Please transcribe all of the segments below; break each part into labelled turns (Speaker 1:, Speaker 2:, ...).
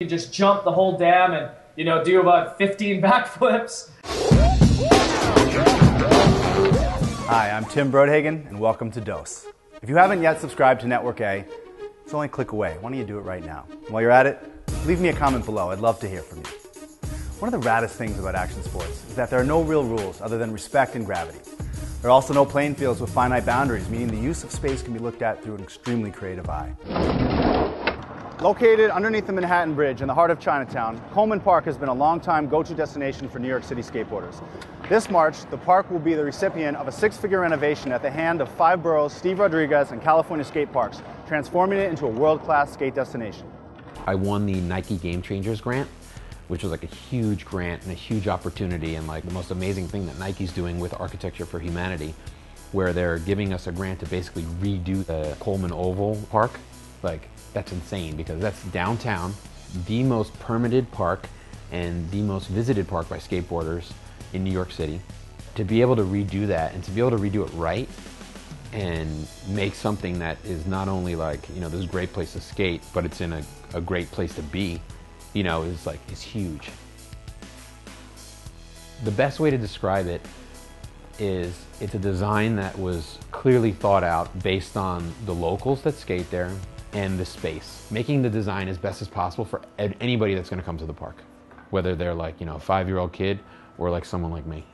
Speaker 1: You just jump the whole dam and, do about 15 backflips.
Speaker 2: Hi, I'm Tim Brodhagen, and welcome to Dose. If you haven't yet subscribed to Network A, it's only a click away. Why don't you do it right now? While you're at it, leave me a comment below. I'd love to hear from you. One of the raddest things about action sports is that there are no real rules other than respect and gravity. There are also no playing fields with finite boundaries, meaning the use of space can be looked at through an extremely creative eye. Located underneath the Manhattan Bridge in the heart of Chinatown, Coleman Park has been a long-time go-to destination for New York City skateboarders. This March, the park will be the recipient of a six-figure renovation at the hand of Five Boroughs, Steve Rodriguez, and California Skate Parks, transforming it into a world-class skate destination.
Speaker 3: I won the Nike Game Changers grant, which was like a huge grant and a huge opportunity, and like the most amazing thing that Nike's doing with Architecture for Humanity, where they're giving us a grant to basically redo the Coleman Oval Park. Like, that's insane because that's downtown, the most permitted park and the most visited park by skateboarders in New York City. To be able to redo that and to be able to redo it right and make something that is not only like, this is a great place to skate, but it's in a great place to be, is huge. The best way to describe it is it's a design that was clearly thought out based on the locals that skate there and the space, making the design as best as possible for anybody that's gonna come to the park, whether they're like, a 5-year-old kid or like someone like me.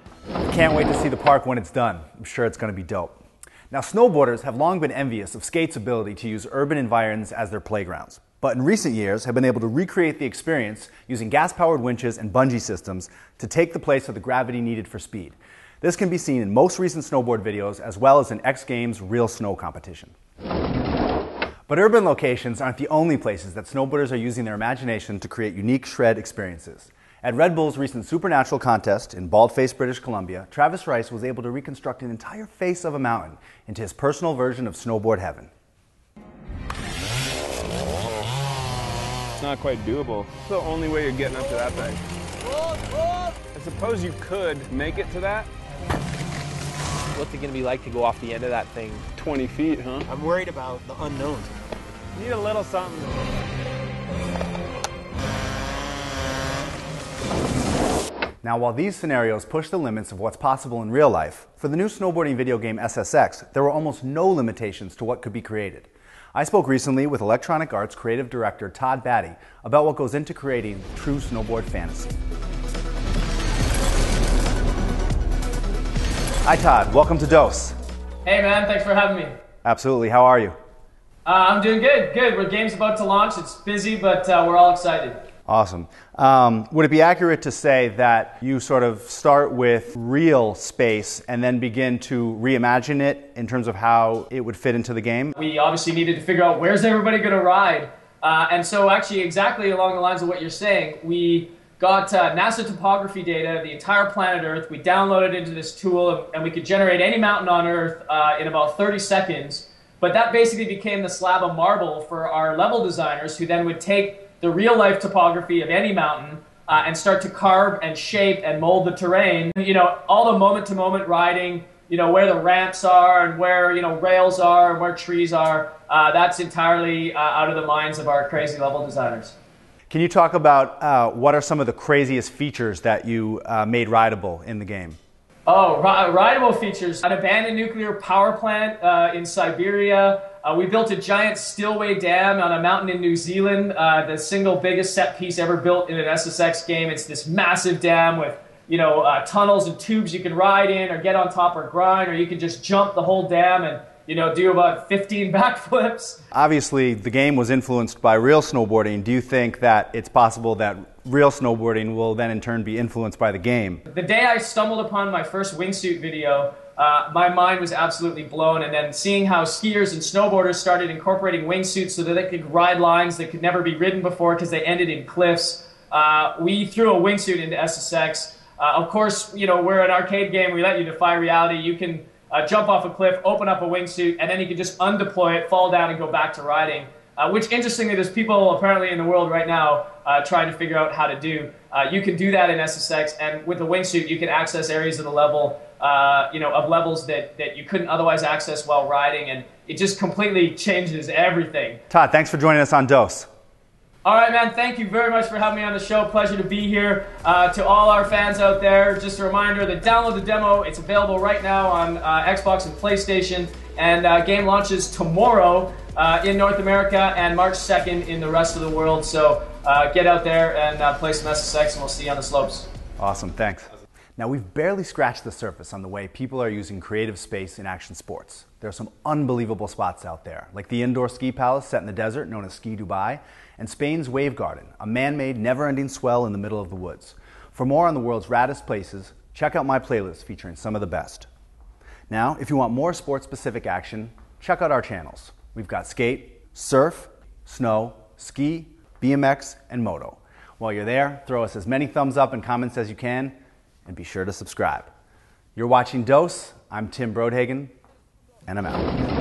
Speaker 2: Can't wait to see the park when it's done. I'm sure it's gonna be dope. Now, snowboarders have long been envious of skate's ability to use urban environs as their playgrounds, but in recent years have been able to recreate the experience using gas-powered winches and bungee systems to take the place of the gravity needed for speed. This can be seen in most recent snowboard videos as well as in X Games Real Snow competition. But urban locations aren't the only places that snowboarders are using their imagination to create unique shred experiences. At Red Bull's recent Supernatural contest in Baldface, British Columbia, Travis Rice was able to reconstruct an entire face of a mountain into his personal version of snowboard heaven.
Speaker 4: It's not quite doable. It's the only way you're getting up to that thing. I suppose you could make it to that.
Speaker 5: What's it going to be like to go off the end of that thing?
Speaker 4: 20 feet, huh?
Speaker 5: I'm worried about the unknown.
Speaker 4: Need a little something.
Speaker 2: Now, while these scenarios push the limits of what's possible in real life, for the new snowboarding video game SSX, there were almost no limitations to what could be created. I spoke recently with Electronic Arts creative director Todd Batty about what goes into creating true snowboard fantasy. Hi Todd, welcome to Dose.
Speaker 1: Hey man, thanks for having me.
Speaker 2: Absolutely, how are you?
Speaker 1: I'm doing good. The game's about to launch. It's busy, but we're all excited.
Speaker 2: Awesome. Would it be accurate to say that you sort of start with real space and then begin to reimagine it in terms of how it would fit into the game?
Speaker 1: We obviously needed to figure out where's everybody going to ride. And so actually exactly along the lines of what you're saying, we got NASA topography data, the entire planet Earth. We downloaded it into this tool and we could generate any mountain on Earth in about 30 seconds. But that basically became the slab of marble for our level designers who then would take the real-life topography of any mountain and start to carve and shape and mold the terrain. All the moment-to-moment riding, where the ramps are and where, rails are and where trees are, that's entirely out of the minds of our crazy level designers.
Speaker 2: Can you talk about what are some of the craziest features that you made rideable in the game?
Speaker 1: Oh, rideable features. An abandoned nuclear power plant in Siberia. We built a giant stillway dam on a mountain in New Zealand, the single biggest set piece ever built in an SSX game. It's this massive dam with, tunnels and tubes you can ride in or get on top or grind, or you can just jump the whole dam and, do about 15 backflips.
Speaker 2: Obviously, the game was influenced by real snowboarding. Do you think that it's possible that real snowboarding will then in turn be influenced by the game?
Speaker 1: The day I stumbled upon my first wingsuit video, my mind was absolutely blown, and then seeing how skiers and snowboarders started incorporating wingsuits so that they could ride lines that could never be ridden before because they ended in cliffs, we threw a wingsuit into SSX. Of course, we're an arcade game. We let you defy reality. You can jump off a cliff, open up a wingsuit, and then you can just undeploy it, fall down, and go back to riding. Which, interestingly, there's people apparently in the world right now trying to figure out how to do. You can do that in SSX, and with the wingsuit, you can access areas of the level, of levels that you couldn't otherwise access while riding, and it just completely changes everything.
Speaker 2: Todd, thanks for joining us on Dose.
Speaker 1: All right, man, thank you very much for having me on the show. Pleasure to be here. To all our fans out there, just a reminder that download the demo. It's available right now on Xbox and PlayStation, and game launches tomorrow in North America and March 2nd in the rest of the world. So get out there and play some SSX, and we'll see you on the slopes.
Speaker 2: Awesome, thanks. Now, we've barely scratched the surface on the way people are using creative space in action sports. There are some unbelievable spots out there, like the indoor ski palace set in the desert known as Ski Dubai, and Spain's Wave Garden, a man-made, never-ending swell in the middle of the woods. For more on the world's raddest places, check out my playlist featuring some of the best. Now, if you want more sports-specific action, check out our channels. We've got skate, surf, snow, ski, BMX, and moto. While you're there, throw us as many thumbs up and comments as you can, and be sure to subscribe. You're watching Dose. I'm Tim Brodhagen, and I'm out.